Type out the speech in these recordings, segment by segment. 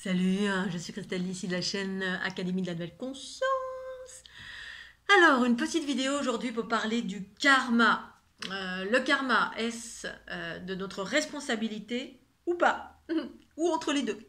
Salut, je suis Christelle ici de la chaîne Académie de la Nouvelle Conscience. Alors, une petite vidéo aujourd'hui pour parler du karma. Le karma, est-ce de notre responsabilité ou pas? Ou entre les deux?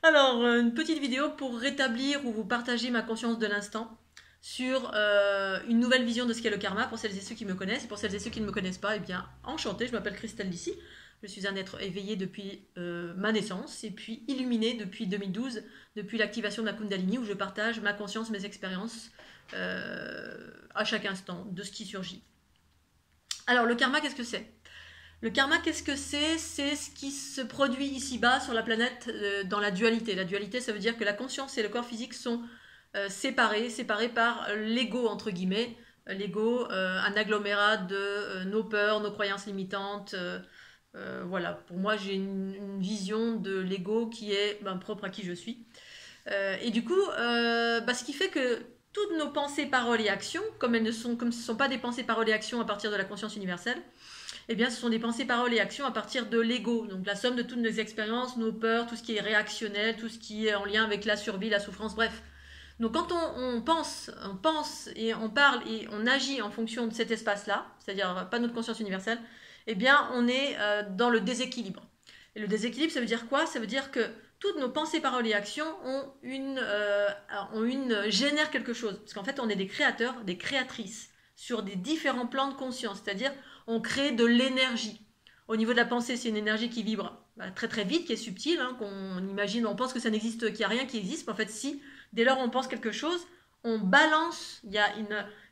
Alors, une petite vidéo pour rétablir ou vous partager ma conscience de l'instant sur une nouvelle vision de ce qu'est le karma pour celles et ceux qui me connaissent. Et pour celles et ceux qui ne me connaissent pas, eh bien, enchantée, je m'appelle Christelle d'ici. Je suis un être éveillé depuis ma naissance et puis illuminé depuis 2012, depuis l'activation de la Kundalini où je partage ma conscience, mes expériences à chaque instant de ce qui surgit. Alors le karma, qu'est-ce que c'est? Le karma, qu'est-ce que c'est? C'est ce qui se produit ici-bas sur la planète dans la dualité. La dualité, ça veut dire que la conscience et le corps physique sont séparés par l'ego, entre guillemets. L'ego, un agglomérat de nos peurs, nos croyances limitantes. Voilà, pour moi j'ai une vision de l'ego qui est propre à qui je suis. Et du coup, ce qui fait que toutes nos pensées, paroles et actions, comme ce ne sont pas des pensées, paroles et actions à partir de la conscience universelle, eh bien ce sont des pensées, paroles et actions à partir de l'ego. Donc la somme de toutes nos expériences, nos peurs, tout ce qui est réactionnel, tout ce qui est en lien avec la survie, la souffrance, bref. Donc quand on pense et on parle et on agit en fonction de cet espace-là, c'est-à-dire pas notre conscience universelle, eh bien on est dans le déséquilibre. Et le déséquilibre, ça veut dire quoi? Ça veut dire que toutes nos pensées, paroles et actions génèrent quelque chose. Parce qu'en fait, on est des créateurs, des créatrices sur des différents plans de conscience. C'est-à-dire, on crée de l'énergie. Au niveau de la pensée, c'est une énergie qui vibre très très vite, qui est subtile, qu'on imagine, on pense que ça n'existe, qu'il n'y a rien qui existe. Mais en fait, si, dès lors on pense quelque chose, on balance, il y a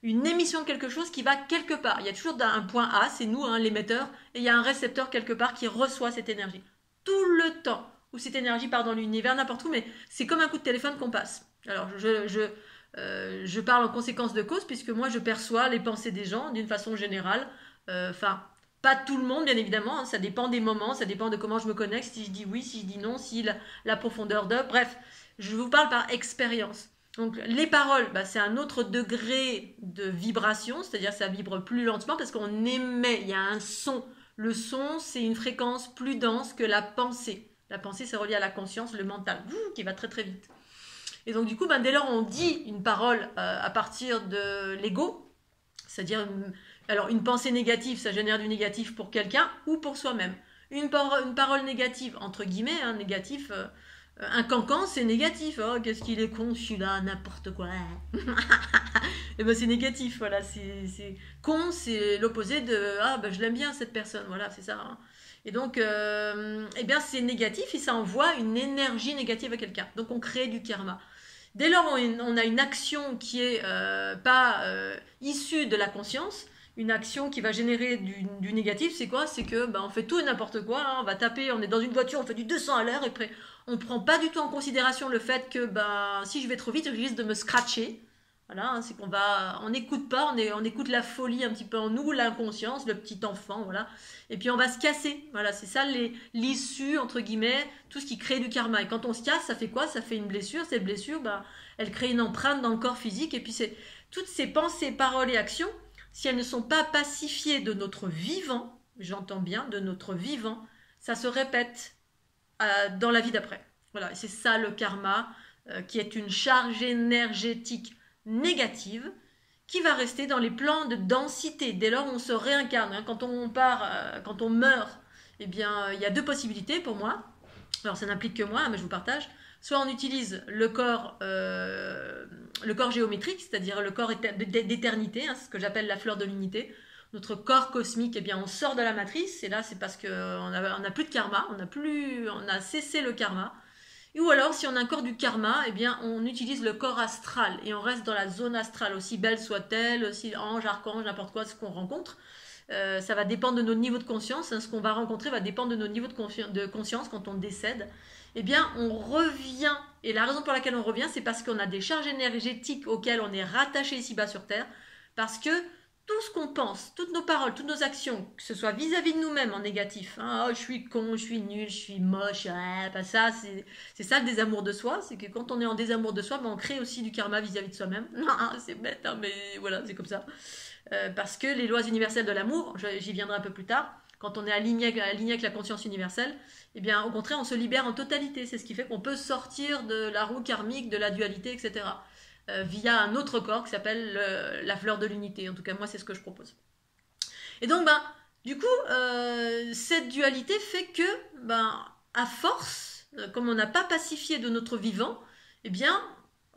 une émission de quelque chose qui va quelque part. Il y a toujours un point A, c'est nous, l'émetteur, et il y a un récepteur quelque part qui reçoit cette énergie. Tout le temps où cette énergie part dans l'univers, n'importe où, mais c'est comme un coup de téléphone qu'on passe. Alors, je parle en conséquence de cause, puisque moi, je perçois les pensées des gens d'une façon générale. Pas tout le monde, bien évidemment, ça dépend des moments, ça dépend de comment je me connecte, si je dis oui, si je dis non, si la profondeur de... Bref, je vous parle par expérience. Donc les paroles, c'est un autre degré de vibration, c'est-à-dire ça vibre plus lentement parce qu'on émet, il y a un son. Le son, c'est une fréquence plus dense que la pensée. La pensée, c'est relié à la conscience, le mental, qui va très très vite. Et donc du coup, dès lors on dit une parole à partir de l'ego, c'est-à-dire une pensée négative, ça génère du négatif pour quelqu'un ou pour soi-même. Une parole négative, entre guillemets, négatif... un cancan, c'est négatif. Oh, qu'est-ce qu'il est con, celui-là, n'importe quoi. Et c'est négatif, voilà. C'est con, c'est l'opposé de je l'aime bien cette personne, voilà, c'est ça. Et donc, c'est négatif et ça envoie une énergie négative à quelqu'un. Donc, on crée du karma. Dès lors, on a une action qui est pas issue de la conscience. Une action qui va générer du négatif, c'est quoi? C'est que on fait tout et n'importe quoi, on va taper, on est dans une voiture, on fait du 200 à l'heure et après on prend pas du tout en considération le fait que si je vais trop vite, je risque de me scratcher. Voilà, c'est on n'écoute pas, on écoute la folie un petit peu en nous, l'inconscience, le petit enfant, voilà. Et puis on va se casser. Voilà, c'est ça l'issue entre guillemets, tout ce qui crée du karma. Et quand on se casse, ça fait quoi? Ça fait une blessure. Cette blessure, elle crée une empreinte dans le corps physique. Et puis c'est toutes ces pensées, paroles et actions. Si elles ne sont pas pacifiées de notre vivant, j'entends bien, de notre vivant, ça se répète dans la vie d'après. Voilà, c'est ça le karma, qui est une charge énergétique négative qui va rester dans les plans de densité. Dès lors, on se réincarne. Quand on meurt, eh bien, il y a deux possibilités pour moi. Alors, ça n'implique que moi, mais je vous partage. Soit on utilise le corps géométrique, c'est-à-dire le corps d'éternité, c'est ce que j'appelle la fleur de l'unité. Notre corps cosmique, eh bien, on sort de la matrice, et là, c'est parce qu'on n'a plus de karma, on a cessé le karma. Ou alors, si on a encore du karma, eh bien, on utilise le corps astral, et on reste dans la zone astrale, aussi belle soit-elle, aussi ange, archange, n'importe quoi, ce qu'on rencontre. Ça va dépendre de nos niveaux de conscience. Ce qu'on va rencontrer va dépendre de nos niveaux de conscience quand on décède. Eh bien, on revient. Et la raison pour laquelle on revient, c'est parce qu'on a des charges énergétiques auxquelles on est rattaché ici-bas sur Terre. Parce que tout ce qu'on pense, toutes nos paroles, toutes nos actions, que ce soit vis-à-vis de nous-mêmes en négatif, je suis con, je suis nul, je suis moche, ça, c'est ça le désamour de soi. C'est que quand on est en désamour de soi, on crée aussi du karma vis-à-vis de soi-même. C'est bête, mais voilà, c'est comme ça. Parce que les lois universelles de l'amour, j'y viendrai un peu plus tard, quand on est aligné avec la conscience universelle, eh bien, au contraire, on se libère en totalité. C'est ce qui fait qu'on peut sortir de la roue karmique, de la dualité, etc. Via un autre corps qui s'appelle la fleur de l'unité. En tout cas, moi, c'est ce que je propose. Et donc, du coup, cette dualité fait que, à force, comme on n'a pas pacifié de notre vivant, eh bien,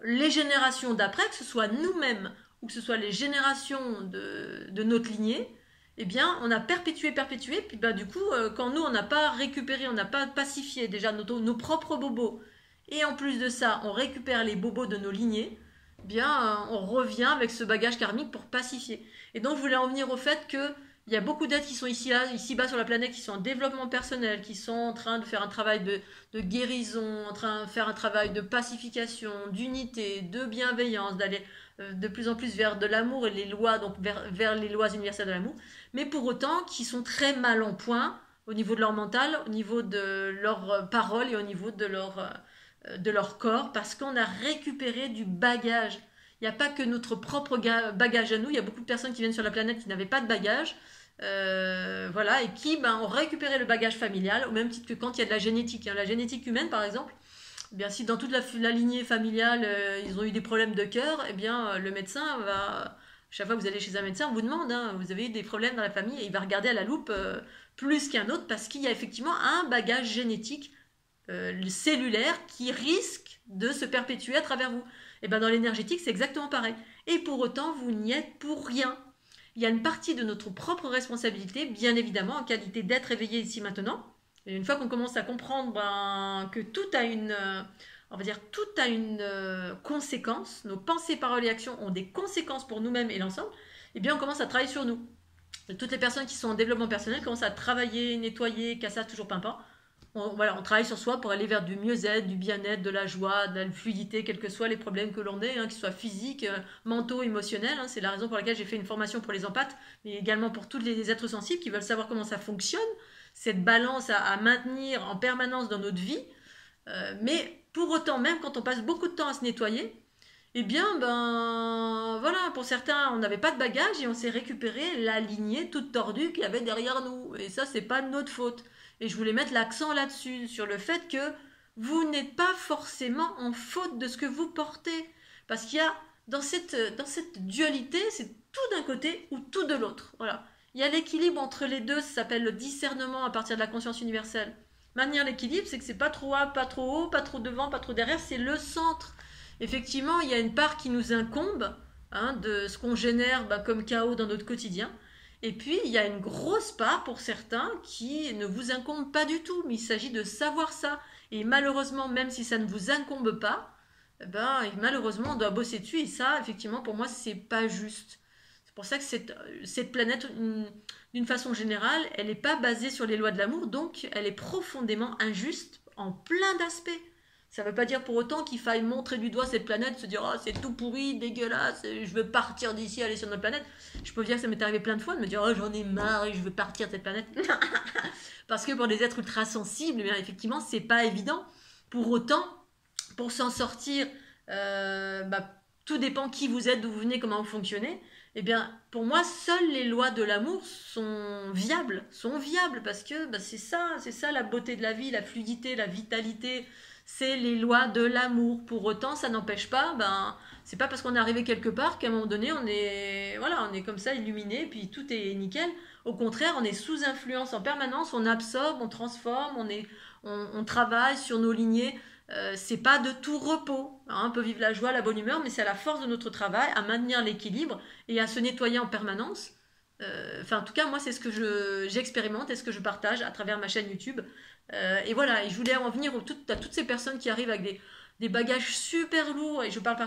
les générations d'après, que ce soit nous-mêmes ou que ce soit les générations de notre lignée, eh bien, on a perpétué, puis du coup, quand nous, on n'a pas récupéré, on n'a pas pacifié déjà nos propres bobos, et en plus de ça, on récupère les bobos de nos lignées, eh bien, on revient avec ce bagage karmique pour pacifier. Et donc, je voulais en venir au fait que il y a beaucoup d'êtres qui sont ici-bas sur la planète, qui sont en développement personnel, qui sont en train de faire un travail de guérison, en train de faire un travail de pacification, d'unité, de bienveillance, d'aller de plus en plus vers de l'amour et les lois, donc vers les lois universelles de l'amour, mais pour autant qui sont très mal en point au niveau de leur mental, au niveau de leurs paroles et au niveau de leur corps, parce qu'on a récupéré du bagage. Il n'y a pas que notre propre bagage à nous, il y a beaucoup de personnes qui viennent sur la planète qui n'avaient pas de bagage, voilà, et qui ont récupéré le bagage familial, au même titre que quand il y a de la génétique. La génétique humaine, par exemple, eh bien, si dans toute la lignée familiale, ils ont eu des problèmes de cœur, eh bien, le médecin va... Chaque fois que vous allez chez un médecin, on vous demande, vous avez eu des problèmes dans la famille, et il va regarder à la loupe plus qu'un autre, parce qu'il y a effectivement un bagage génétique cellulaire qui risque de se perpétuer à travers vous. Et bien dans l'énergétique, c'est exactement pareil. Et pour autant, vous n'y êtes pour rien. Il y a une partie de notre propre responsabilité, bien évidemment, en qualité d'être éveillé ici maintenant. Et une fois qu'on commence à comprendre que tout a une, conséquence, nos pensées, paroles et actions ont des conséquences pour nous-mêmes et l'ensemble, eh bien on commence à travailler sur nous. Et toutes les personnes qui sont en développement personnel commencent à travailler, nettoyer, casser toujours pimpant. On travaille sur soi pour aller vers du mieux-être, du bien-être, de la joie, de la fluidité, quels que soient les problèmes que l'on ait, qu'ils soient physiques, mentaux, émotionnels. C'est la raison pour laquelle j'ai fait une formation pour les empathes, mais également pour tous les êtres sensibles qui veulent savoir comment ça fonctionne, cette balance à maintenir en permanence dans notre vie. Mais pour autant, même quand on passe beaucoup de temps à se nettoyer, eh bien, voilà, pour certains, on n'avait pas de bagages et on s'est récupéré la lignée toute tordue qu'il y avait derrière nous. Et ça, c'est pas de notre faute. Et je voulais mettre l'accent là-dessus, sur le fait que vous n'êtes pas forcément en faute de ce que vous portez. Parce qu'il y a, dans cette dualité, c'est tout d'un côté ou tout de l'autre. Voilà. Il y a l'équilibre entre les deux, ça s'appelle le discernement à partir de la conscience universelle. Maintenir l'équilibre, c'est que c'est pas trop haut, pas trop haut, pas trop devant, pas trop derrière, c'est le centre. Effectivement, il y a une part qui nous incombe, de ce qu'on génère comme chaos dans notre quotidien. Et puis, il y a une grosse part pour certains qui ne vous incombe pas du tout, mais il s'agit de savoir ça. Et malheureusement, même si ça ne vous incombe pas, malheureusement, on doit bosser dessus. Et ça, effectivement, pour moi, c'est pas juste. C'est pour ça que cette planète, d'une façon générale, elle n'est pas basée sur les lois de l'amour, donc elle est profondément injuste en plein d'aspects. Ça ne veut pas dire pour autant qu'il faille montrer du doigt cette planète, se dire « Oh, c'est tout pourri, dégueulasse, je veux partir d'ici, aller sur notre planète. » Je peux vous dire que ça m'est arrivé plein de fois de me dire « Oh, j'en ai marre et je veux partir de cette planète. » Parce que pour des êtres ultra sensibles, bien, effectivement, c'est pas évident. Pour autant, pour s'en sortir, tout dépend qui vous êtes, d'où vous venez, comment vous fonctionnez. Eh bien, pour moi, seules les lois de l'amour sont viables parce que c'est ça la beauté de la vie, la fluidité, la vitalité. C'est les lois de l'amour. Pour autant, ça n'empêche pas, c'est pas parce qu'on est arrivé quelque part qu'à un moment donné, on est comme ça illuminé, puis tout est nickel. Au contraire, on est sous influence en permanence, on absorbe, on transforme, on travaille sur nos lignées. C'est pas de tout repos. On peut vivre la joie, la bonne humeur, mais c'est à la force de notre travail, à maintenir l'équilibre et à se nettoyer en permanence. En tout cas, moi, c'est ce que j'expérimente et ce que je partage à travers ma chaîne YouTube. Et voilà, et je voulais en venir à toutes ces personnes qui arrivent avec des bagages super lourds, et je parle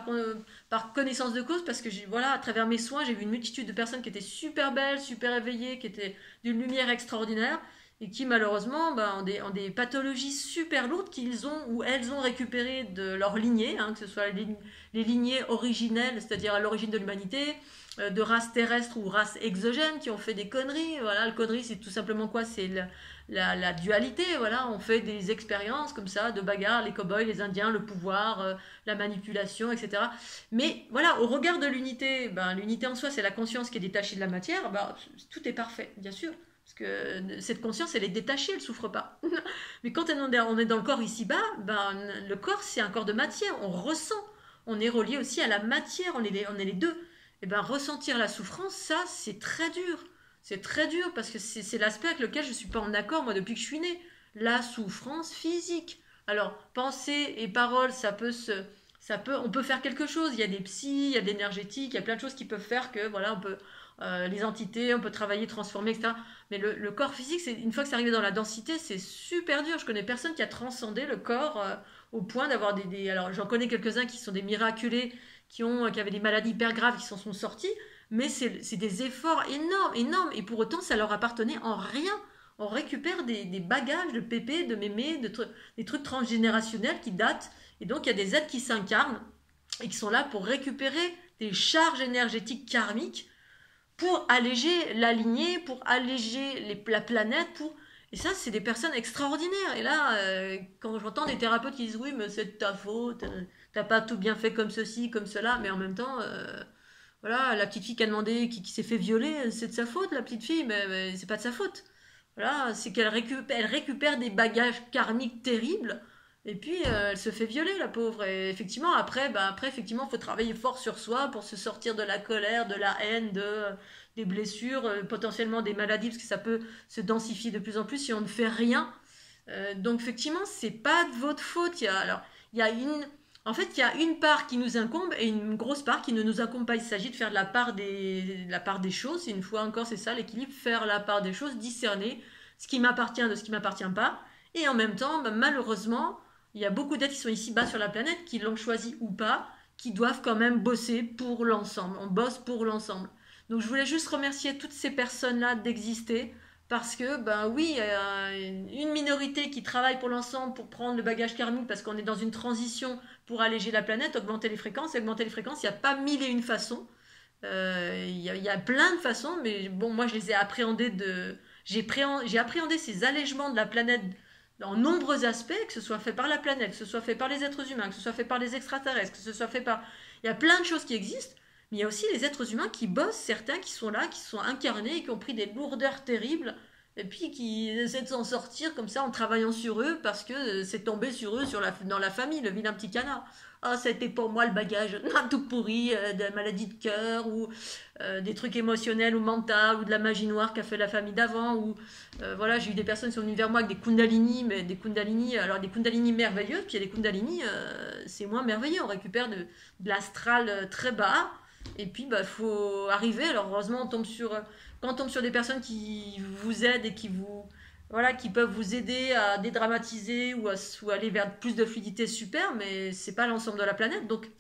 par connaissance de cause, parce que à travers mes soins, j'ai vu une multitude de personnes qui étaient super belles, super éveillées, qui étaient d'une lumière extraordinaire, et qui malheureusement ont des pathologies super lourdes qu'ils ont ou elles ont récupérées de leur lignée, que ce soit les lignées originelles, c'est-à-dire à l'origine de l'humanité, de races terrestres ou races exogènes qui ont fait des conneries. Voilà, la connerie, c'est tout simplement quoi? C'est la dualité. Voilà, on fait des expériences comme ça de bagarre, les cow-boys, les indiens, le pouvoir, la manipulation, etc. Mais voilà, au regard de l'unité, l'unité en soi, c'est la conscience qui est détachée de la matière. Tout est parfait, bien sûr. Parce que cette conscience, elle est détachée, elle souffre pas. Mais quand on est dans le corps ici-bas, ben, le corps, c'est un corps de matière, on ressent. On est relié aussi à la matière, on est les deux. Et ben, ressentir la souffrance, ça, c'est très dur. C'est très dur parce que c'est l'aspect avec lequel je ne suis pas en accord, moi, depuis que je suis née. La souffrance physique. Alors, pensée et parole, on peut faire quelque chose. Il y a des psys, il y a de l'énergétique, il y a plein de choses qui peuvent faire que, voilà, on peut, les entités, on peut travailler, transformer, etc. Mais le corps physique, une fois que c'est arrivé dans la densité, c'est super dur. Je connais personne qui a transcendé le corps au point d'avoir alors, j'en connais quelques-uns qui sont des miraculés, qui avaient des maladies hyper graves, qui s'en sont sortis. Mais c'est des efforts énormes, énormes. Et pour autant, ça leur appartenait en rien. On récupère des bagages de pépés, de mémés, des trucs transgénérationnels qui datent. Et donc, il y a des êtres qui s'incarnent et qui sont là pour récupérer des charges énergétiques karmiques pour alléger la lignée, pour alléger la planète. Et ça, c'est des personnes extraordinaires. Et là, quand j'entends des thérapeutes qui disent « Oui, mais c'est de ta faute, t'as pas tout bien fait comme ceci, comme cela », mais en même temps... Voilà, la petite fille qui a demandé, qui s'est fait violer, c'est de sa faute, la petite fille, mais c'est pas de sa faute. Voilà, c'est qu'elle récupère des bagages karmiques terribles, et puis elle se fait violer, la pauvre. Et effectivement, après, effectivement, il faut travailler fort sur soi pour se sortir de la colère, de la haine, des blessures, potentiellement des maladies, parce que ça peut se densifier de plus en plus si on ne fait rien. Donc effectivement, c'est pas de votre faute. Il y a une part qui nous incombe et une grosse part qui ne nous incombe pas. Il s'agit de faire la part des choses. Et une fois encore, c'est ça l'équilibre, faire la part des choses, discerner ce qui m'appartient de ce qui m'appartient pas. Et en même temps, malheureusement, il y a beaucoup d'êtres qui sont ici bas sur la planète, qui l'ont choisi ou pas, qui doivent quand même bosser pour l'ensemble. On bosse pour l'ensemble. Donc je voulais juste remercier toutes ces personnes-là d'exister. Parce que, oui, une minorité qui travaille pour l'ensemble, pour prendre le bagage karmique, parce qu'on est dans une transition pour alléger la planète, augmenter les fréquences. Et augmenter les fréquences, il n'y a pas mille et une façons. Il y a plein de façons, mais bon, moi, je les ai appréhendées j'ai appréhendé ces allègements de la planète en nombreux aspects, que ce soit fait par la planète, que ce soit fait par les êtres humains, que ce soit fait par les extraterrestres, que ce soit fait par... Il y a plein de choses qui existent. Mais il y a aussi les êtres humains qui bossent, certains qui sont là, qui sont incarnés, et qui ont pris des lourdeurs terribles, et puis qui essaient de s'en sortir comme ça en travaillant sur eux, parce que c'est tombé sur eux dans la famille, le vilain petit canard. Ah, ça a été pour moi le bagage tout pourri, de la maladie de cœur, ou des trucs émotionnels ou mentaux, ou de la magie noire qu'a fait la famille d'avant, ou voilà, j'ai eu des personnes qui sont venues vers moi avec des kundalini, mais des kundalini, alors des kundalini merveilleuses, puis il y a des kundalini, c'est moins merveilleux, on récupère de l'astral très bas. Et puis, faut arriver. Alors, heureusement, quand on tombe sur des personnes qui vous aident et qui peuvent vous aider à dédramatiser ou aller vers plus de fluidité, super, mais c'est pas l'ensemble de la planète. Donc,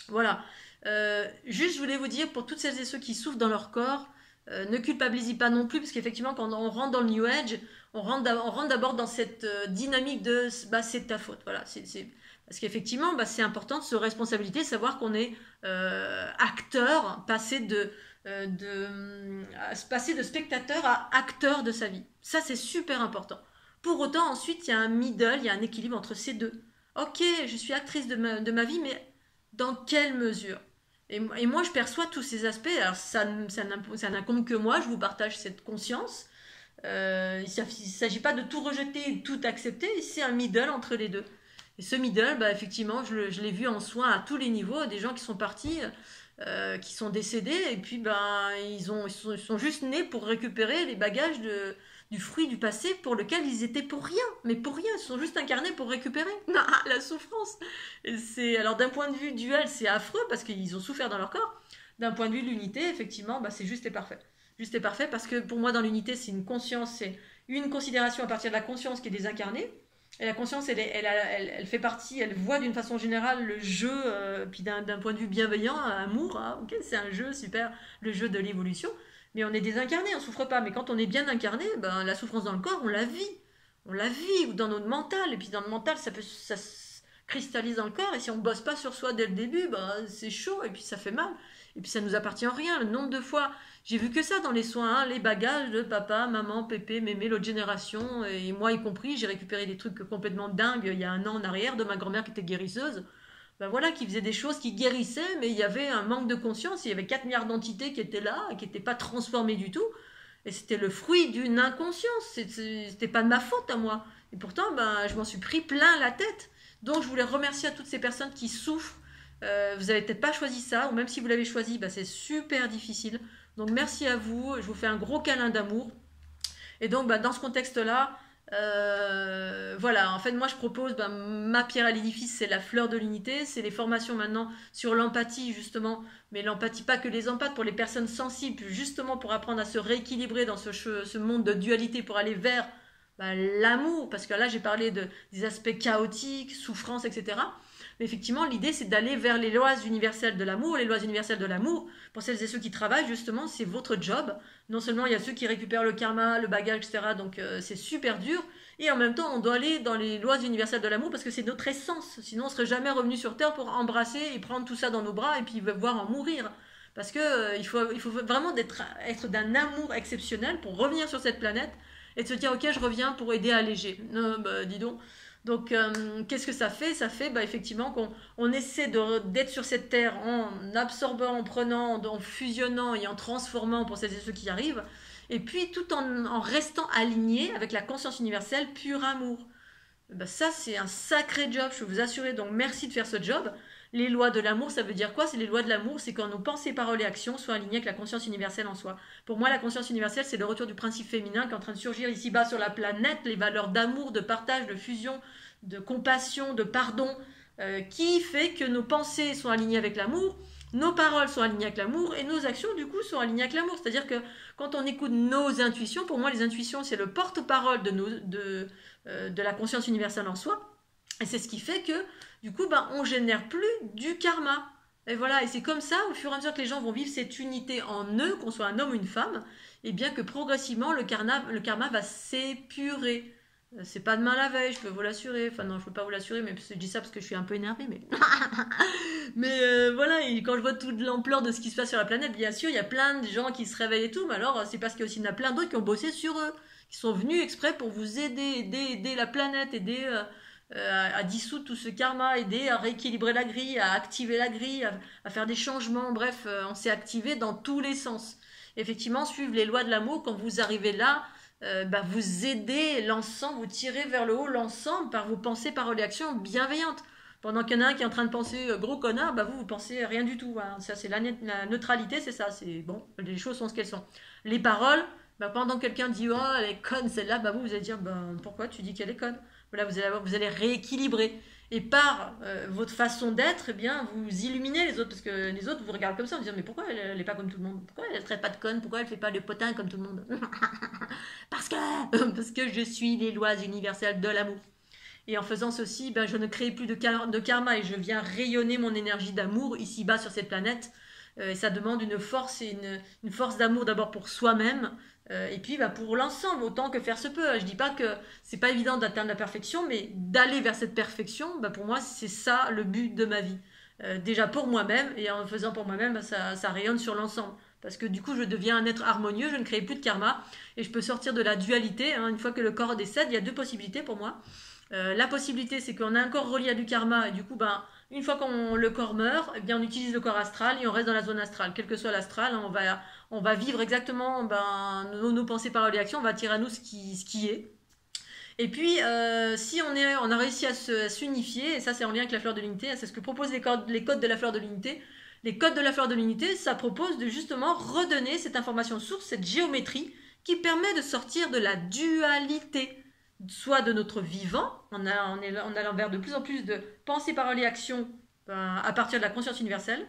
voilà. Juste, je voulais vous dire, pour toutes celles et ceux qui souffrent dans leur corps, ne culpabilisez pas non plus, parce qu'effectivement, quand on rentre dans le New Age, on rentre d'abord dans cette dynamique de c'est de ta faute. Voilà, parce qu'effectivement, c'est important de se responsabiliser, savoir qu'on est acteur, passer de spectateur à acteur de sa vie. Ça, c'est super important. Pour autant, ensuite, il y a un middle, il y a un équilibre entre ces deux. Ok, je suis actrice de ma vie, mais dans quelle mesure ? Et moi, je perçois tous ces aspects. Alors, ça n'incombe que moi, je vous partage cette conscience. Il ne s'agit pas de tout rejeter et de tout accepter, c'est un middle entre les deux. Et ce middle, effectivement, je l'ai vu en soins à tous les niveaux, des gens qui sont partis, qui sont décédés, et puis ils sont juste nés pour récupérer les bagages du fruit du passé pour lequel ils étaient pour rien, mais pour rien, ils sont juste incarnés pour récupérer la souffrance. Alors d'un point de vue duel, c'est affreux parce qu'ils ont souffert dans leur corps. D'un point de vue de l'unité, effectivement, c'est juste et parfait. Juste et parfait parce que pour moi, dans l'unité, c'est une conscience, c'est une considération à partir de la conscience qui est désincarnée. Et la conscience, elle fait partie, elle voit d'une façon générale le jeu, puis d'un point de vue bienveillant, amour, ok, c'est un jeu super, le jeu de l'évolution, mais on est désincarné, on souffre pas. Mais quand on est bien incarné, la souffrance dans le corps, on la vit, ou dans notre mental, et puis dans le mental, ça se cristallise dans le corps, et si on bosse pas sur soi dès le début, c'est chaud, et puis ça fait mal, et puis ça nous appartient en rien. Le nombre de fois, j'ai vu que ça dans les soins, les bagages de papa, maman, pépé, mémé, l'autre génération, et moi y compris, j'ai récupéré des trucs complètement dingues il y a un an en arrière de ma grand-mère qui était guérisseuse, voilà, qui faisait des choses qui guérissaient, mais il y avait un manque de conscience, il y avait 4 milliards d'entités qui étaient là, qui n'étaient pas transformées du tout, Et c'était le fruit d'une inconscience. C'était pas de ma faute à moi. Et pourtant, ben, je m'en suis pris plein la tête. Donc, je voulais remercier à toutes ces personnes qui souffrent. Vous n'avez peut-être pas choisi ça, ou même si vous l'avez choisi, ben, c'est super difficile. Donc, merci à vous. Je vous fais un gros câlin d'amour. Et donc, ben, dans ce contexte-là, voilà, en fait, moi, je propose, ben, ma pierre à l'édifice, c'est la fleur de l'unité. C'est les formations maintenant sur l'empathie, justement. Mais l'empathie, pas que les empathes, pour les personnes sensibles, justement pour apprendre à se rééquilibrer dans ce monde de dualité pour aller vers l'amour. Parce que là, j'ai parlé des aspects chaotiques, souffrance, etc. Mais effectivement, l'idée, c'est d'aller vers les lois universelles de l'amour. Les lois universelles de l'amour, pour celles et ceux qui travaillent, justement, c'est votre job. Non seulement il y a ceux qui récupèrent le karma, le bagage, etc. Donc, c'est super dur. Et en même temps, on doit aller dans les lois universelles de l'amour parce que c'est notre essence. Sinon, on serait jamais revenu sur Terre pour embrasser et prendre tout ça dans nos bras et puis voir en mourir. Parce que il faut vraiment être d'un amour exceptionnel pour revenir sur cette planète et de se dire, ok, je reviens pour aider à alléger. Dis donc. Donc, qu'est-ce que ça fait? Ça fait effectivement qu'on essaie d'être sur cette terre en absorbant, en prenant, en fusionnant et en transformant pour celles et ceux qui y arrivent, et puis tout en restant aligné avec la conscience universelle, pur amour. Ça, c'est un sacré job, je peux vous assurer. Donc, merci de faire ce job. Les lois de l'amour, ça veut dire quoi? C'est les lois de l'amour, c'est quand nos pensées, paroles et actions soient alignées avec la conscience universelle en soi. Pour moi, la conscience universelle, c'est le retour du principe féminin qui est en train de surgir ici-bas sur la planète, les valeurs d'amour, de partage, de fusion, de compassion, de pardon, qui fait que nos pensées sont alignées avec l'amour, nos paroles sont alignées avec l'amour et nos actions, du coup, sont alignées avec l'amour. C'est-à-dire que quand on écoute nos intuitions, pour moi, les intuitions, c'est le porte-parole de la conscience universelle en soi. Et c'est ce qui fait que, du coup, on génère plus du karma. Et voilà, et c'est comme ça, au fur et à mesure que les gens vont vivre cette unité en eux, qu'on soit un homme ou une femme, et bien que progressivement, le karma va s'épurer. C'est pas demain la veille, je peux vous l'assurer. Enfin non, je peux pas vous l'assurer, mais je dis ça parce que je suis un peu énervée. Mais voilà, et quand je vois toute l'ampleur de ce qui se passe sur la planète, bien sûr, il y a plein de gens qui se réveillent et tout, mais alors c'est parce qu'il y en a plein d'autres qui ont bossé sur eux, qui sont venus exprès pour vous aider la planète, aider à dissoudre tout ce karma, aider à rééquilibrer la grille, à activer la grille, à faire des changements. Bref, on s'est activé dans tous les sens. Effectivement, suivre les lois de l'amour, quand vous arrivez là, vous aidez l'ensemble, vous tirez vers le haut l'ensemble par vos pensées, paroles et actions bienveillantes. Pendant qu'il y en a un qui est en train de penser gros connard, vous pensez rien du tout. Hein. Ça, c'est la neutralité, c'est ça. C'est bon, les choses sont ce qu'elles sont. Les paroles, pendant que quelqu'un dit oh, elle est conne celle-là, vous allez dire pourquoi tu dis qu'elle est conne? Voilà, vous allez rééquilibrer. Et par votre façon d'être, eh bien, vous illuminez les autres, parce que les autres vous regardent comme ça, en disant mais pourquoi elle n'est pas comme tout le monde? Pourquoi elle ne traite pas de conne? Pourquoi elle ne fait pas le potin comme tout le monde? parce que je suis les lois universelles de l'amour. Et en faisant ceci, je ne crée plus de karma et je viens rayonner mon énergie d'amour ici-bas sur cette planète. Et ça demande une force et une force d'amour d'abord pour soi-même, et puis pour l'ensemble, autant que faire se peut. Je dis pas que c'est pas évident d'atteindre la perfection, mais d'aller vers cette perfection, pour moi, c'est ça le but de ma vie. Déjà pour moi-même, et en faisant pour moi-même, ça rayonne sur l'ensemble. Parce que du coup, je deviens un être harmonieux, je ne crée plus de karma, et je peux sortir de la dualité. Hein. Une fois que le corps décède, il y a deux possibilités pour moi. La possibilité, c'est qu'on a un corps relié à du karma, et du coup, une fois que le corps meurt, eh bien, on utilise le corps astral et on reste dans la zone astrale. Quel que soit l'astral, on va vivre exactement nos pensées, paroles et actions, on va attirer à nous ce qui est. Et puis, si on a réussi à s'unifier, et ça c'est en lien avec la fleur de l'unité, c'est ce que proposent les codes de la fleur de l'unité. Les codes de la fleur de l'unité, ça propose de justement redonner cette information source, cette géométrie, qui permet de sortir de la dualité, soit de notre vivant, en allant vers de plus en plus de pensées, paroles et actions à partir de la conscience universelle,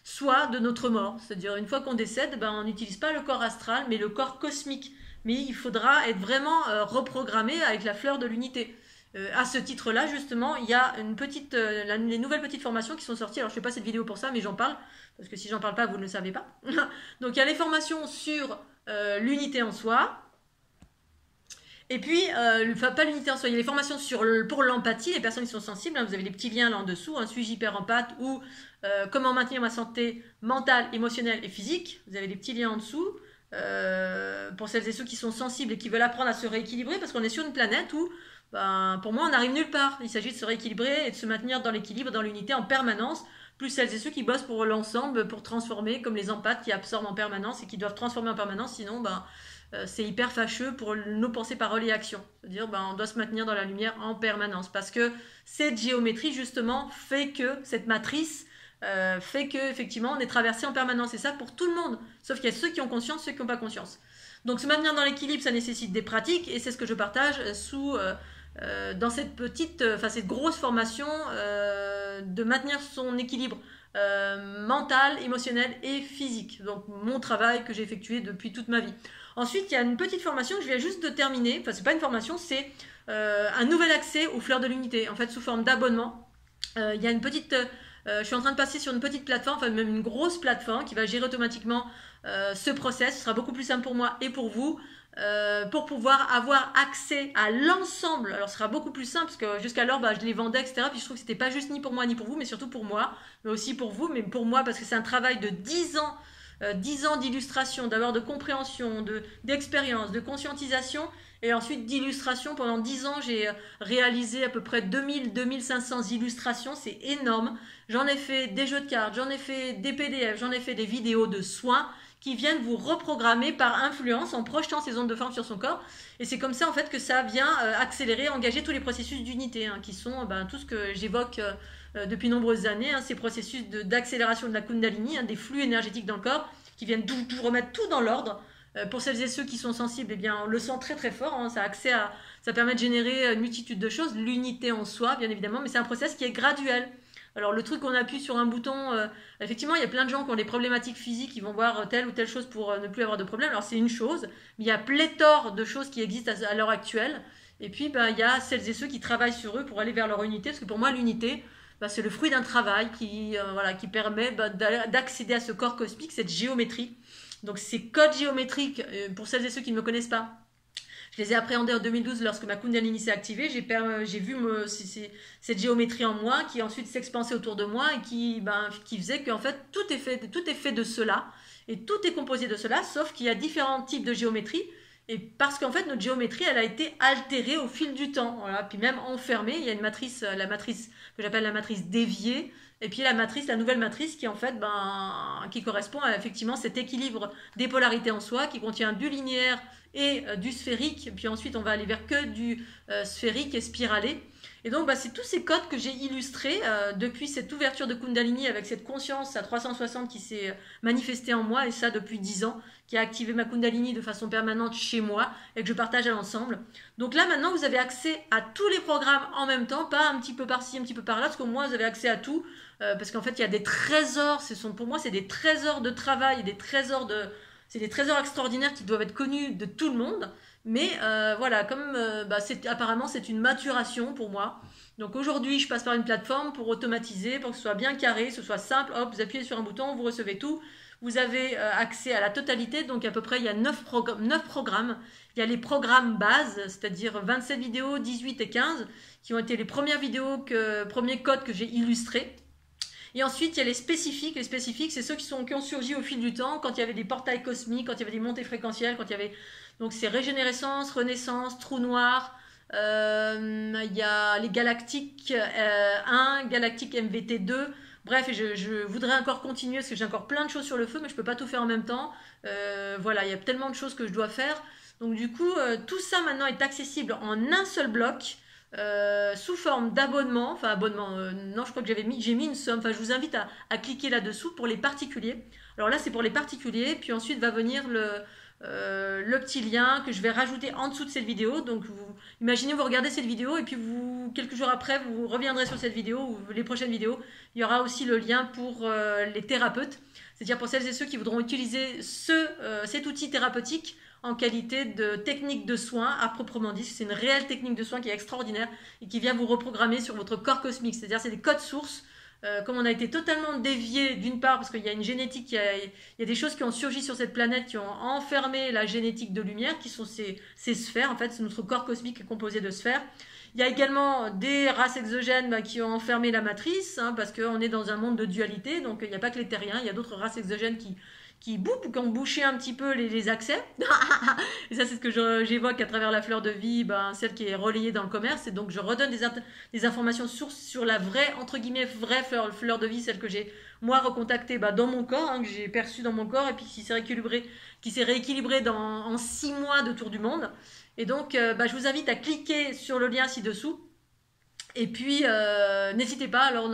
soit de notre mort. C'est-à-dire, une fois qu'on décède, on n'utilise pas le corps astral, mais le corps cosmique. Mais il faudra être vraiment reprogrammé avec la fleur de l'unité. À ce titre-là, justement, il y a les nouvelles petites formations qui sont sorties. Alors, je ne fais pas cette vidéo pour ça, mais j'en parle, parce que si j'en parle pas, vous ne le savez pas. Donc, il y a les formations sur l'unité en soi. Et puis, pas l'unité en soi, il y a les formations pour l'empathie, les personnes qui sont sensibles. Hein, vous avez les petits liens là en dessous, suis-je hyper empathe ou comment maintenir ma santé mentale, émotionnelle et physique. Vous avez les petits liens en dessous. Pour celles et ceux qui sont sensibles et qui veulent apprendre à se rééquilibrer, parce qu'on est sur une planète où, pour moi, on n'arrive nulle part. Il s'agit de se rééquilibrer et de se maintenir dans l'équilibre, dans l'unité en permanence, plus celles et ceux qui bossent pour l'ensemble, pour transformer, comme les empathes qui absorbent en permanence et qui doivent transformer en permanence, sinon, c'est hyper fâcheux pour nos pensées, paroles et actions. C'est-à-dire on doit se maintenir dans la lumière en permanence parce que cette géométrie justement fait que cette matrice fait que effectivement on est traversé en permanence, et ça pour tout le monde, sauf qu'il y a ceux qui ont conscience, ceux qui n'ont pas conscience. Donc se maintenir dans l'équilibre, ça nécessite des pratiques, et c'est ce que je partage dans cette cette grosse formation de maintenir son équilibre mental, émotionnel et physique. Donc mon travail que j'ai effectué depuis toute ma vie. Ensuite, il y a une petite formation que je viens juste de terminer. Enfin, c'est pas une formation, c'est un nouvel accès aux fleurs de l'unité, en fait sous forme d'abonnement. Il y a une petite je suis en train de passer sur une petite plateforme, enfin même une grosse plateforme qui va gérer automatiquement ce process. Ce sera beaucoup plus simple pour moi et pour vous, pour pouvoir avoir accès à l'ensemble. Alors ce sera beaucoup plus simple parce que jusqu'alors je les vendais, etc. Puis je trouve que c'était pas juste ni pour moi ni pour vous, mais surtout pour moi, mais aussi pour vous, mais pour moi parce que c'est un travail de 10 ans. 10 ans d'illustration, d'abord de compréhension, d'expérience, de conscientisation, et ensuite d'illustration. Pendant 10 ans, j'ai réalisé à peu près 2000-2500 illustrations, c'est énorme. J'en ai fait des jeux de cartes, j'en ai fait des PDF, j'en ai fait des vidéos de soins qui viennent vous reprogrammer par influence en projetant ces ondes de forme sur son corps. Et c'est comme ça en fait que ça vient accélérer, engager tous les processus d'unité, qui sont tout ce que j'évoque depuis nombreuses années, ces processus d'accélération de la Kundalini, des flux énergétiques dans le corps, qui viennent remettre tout dans l'ordre. Pour celles et ceux qui sont sensibles, on le sent très très fort, ça permet de générer une multitude de choses, l'unité en soi bien évidemment, mais c'est un process qui est graduel. Alors le truc qu'on appuie sur un bouton, effectivement il y a plein de gens qui ont des problématiques physiques, qui vont voir telle ou telle chose pour ne plus avoir de problème, alors c'est une chose, mais il y a pléthore de choses qui existent à l'heure actuelle, et puis il y a celles et ceux qui travaillent sur eux pour aller vers leur unité, parce que pour moi l'unité, c'est le fruit d'un travail qui permet d'accéder à ce corps cosmique, cette géométrie. Donc ces codes géométriques, pour celles et ceux qui ne me connaissent pas, je les ai appréhendés en 2012 lorsque ma Kundalini s'est activée. J'ai vu cette géométrie en moi qui ensuite s'expansait autour de moi et qui faisait qu'en fait tout est fait de cela et tout est composé de cela, sauf qu'il y a différents types de géométrie. Et parce qu'en fait, notre géométrie, elle a été altérée au fil du temps. Voilà. Puis même enfermée, il y a une matrice, la matrice que j'appelle la matrice déviée. Et puis la nouvelle matrice qui en fait, qui correspond à effectivement cet équilibre des polarités en soi, qui contient du linéaire et du sphérique. Puis ensuite, on va aller vers que du sphérique et spiralé. Et donc, c'est tous ces codes que j'ai illustrés depuis cette ouverture de Kundalini avec cette conscience à 360 qui s'est manifestée en moi, et ça depuis 10 ans, qui a activé ma Kundalini de façon permanente chez moi et que je partage à l'ensemble. Donc là, maintenant, vous avez accès à tous les programmes en même temps, pas un petit peu par-ci, un petit peu par-là, parce qu'au moins, vous avez accès à tout, parce qu'en fait, il y a des trésors, pour moi, c'est des trésors de travail, c'est des trésors extraordinaires qui doivent être connus de tout le monde. Mais apparemment c'est une maturation pour moi. Donc aujourd'hui je passe par une plateforme pour automatiser, pour que ce soit bien carré, que ce soit simple. Hop, vous appuyez sur un bouton, vous recevez tout. Vous avez accès à la totalité, donc à peu près il y a 9 programmes. Il y a les programmes bases, c'est-à-dire 27 vidéos, 18 et 15, qui ont été les premières premiers codes que j'ai illustrés. Et ensuite, il y a les spécifiques. Les spécifiques, c'est ceux qui ont surgi au fil du temps, quand il y avait des portails cosmiques, quand il y avait des montées fréquentielles, quand il y avait... Donc c'est régénérescence, renaissance, trou noir. Il y a les galactiques 1, galactique MVT 2. Bref, je voudrais encore continuer parce que j'ai encore plein de choses sur le feu, mais je ne peux pas tout faire en même temps. Il y a tellement de choses que je dois faire. Donc du coup, tout ça maintenant est accessible en un seul bloc. Sous forme d'abonnement, non, je crois que j'ai mis une somme, je vous invite à cliquer là-dessous pour les particuliers. Alors là c'est pour les particuliers, puis ensuite va venir le petit lien que je vais rajouter en dessous de cette vidéo. Donc imaginez vous regardez cette vidéo et puis quelques jours après vous reviendrez sur cette vidéo ou les prochaines vidéos, il y aura aussi le lien pour les thérapeutes, c'est-à-dire pour celles et ceux qui voudront utiliser cet outil thérapeutique en qualité de technique de soin à proprement dit. C'est une réelle technique de soin qui est extraordinaire et qui vient vous reprogrammer sur votre corps cosmique. C'est-à-dire c'est des codes sources. Comme on a été totalement dévié d'une part parce qu'il y a une génétique, il y a des choses qui ont surgi sur cette planète qui ont enfermé la génétique de lumière, qui sont ces sphères. En fait, c'est notre corps cosmique qui est composé de sphères. Il y a également des races exogènes qui ont enfermé la matrice, parce qu'on est dans un monde de dualité, donc il n'y a pas que les terriens, il y a d'autres races exogènes qui ont bouché un petit peu les accès. Et ça, c'est ce que j'évoque à travers la fleur de vie, celle qui est relayée dans le commerce. Et donc, je redonne des informations sur la vraie, entre guillemets, vraie fleur de vie, celle que j'ai, moi, recontactée dans mon corps, que j'ai perçue dans mon corps, et puis qui s'est rééquilibrée en 6 mois de tour du monde. Et donc, je vous invite à cliquer sur le lien ci-dessous. Et puis, n'hésitez pas alors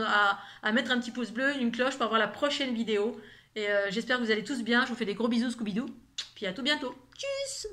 à mettre un petit pouce bleu, une cloche pour avoir la prochaine vidéo. Et j'espère que vous allez tous bien. Je vous fais des gros bisous, Scooby-Doo. Puis à tout bientôt. Tchuss!